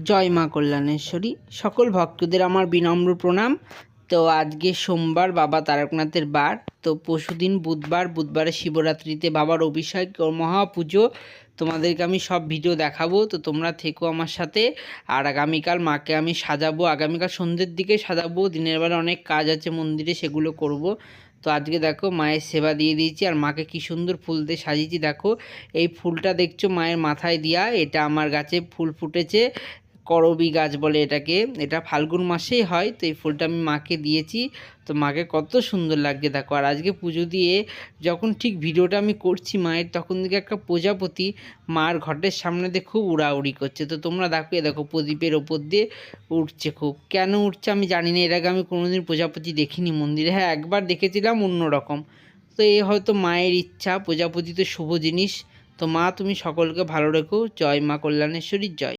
জয় মা কল্যাণেশ্বরী। সকল ভক্তদের আমার বিনম্র প্রণাম। তো আজকে সোমবার, বাবা তারকনাথের বার। তো পরশুদিন বুধবারে শিবরাত্রিতে বাবার অভিষেক ও মহাপুজো। তোমাদেরকে আমি সব ভিডিও দেখাবো, তো তোমরা থেকো আমার সাথে। আর আগামীকাল মাকে আমি সাজাবো, আগামীকাল সন্ধ্যের দিকে সাজাবো। দিনের বেলা অনেক কাজ আছে মন্দিরে, সেগুলো করব। তো আজকে দেখো মায়ের সেবা দিয়ে দিয়েছি, আর মাকে কি সুন্দর ফুল দিয়ে সাজিয়েছি। দেখো এই ফুলটা দেখছো মায়ের মাথায় দিয়া, এটা আমার গাছে ফুল ফুটেছে, করবী গাছ বলে এটাকে। এটা ফাল্গুন মাসেই হয়। তো এই ফুলটা আমি মাকে দিয়েছি। তো মাকে কত সুন্দর লাগছে দেখো। আর আজকে পুজো দিয়ে যখন ঠিক ভিডিওটা আমি করছি মায়ের, তখন দিকে একটা প্রজাপতি মার ঘটের সামনে দিয়ে খুব উড়াউড়ি করছে। তো তোমরা দেখো, দেখো প্রদীপের ওপর দিয়ে উঠছে। খুব কেন উঠছে আমি জানি না, এর আগে আমি কোনোদিন প্রজাপতি দেখিনি মন্দিরে। হ্যাঁ, একবার দেখেছিলাম অন্যরকম। তো এই হয়তো মায়ের ইচ্ছা, প্রজাপতি তো শুভ জিনিস। তো মা তুমি সকলকে ভালো রেখো। জয় মা কল্যাণেশ্বরী, জয়।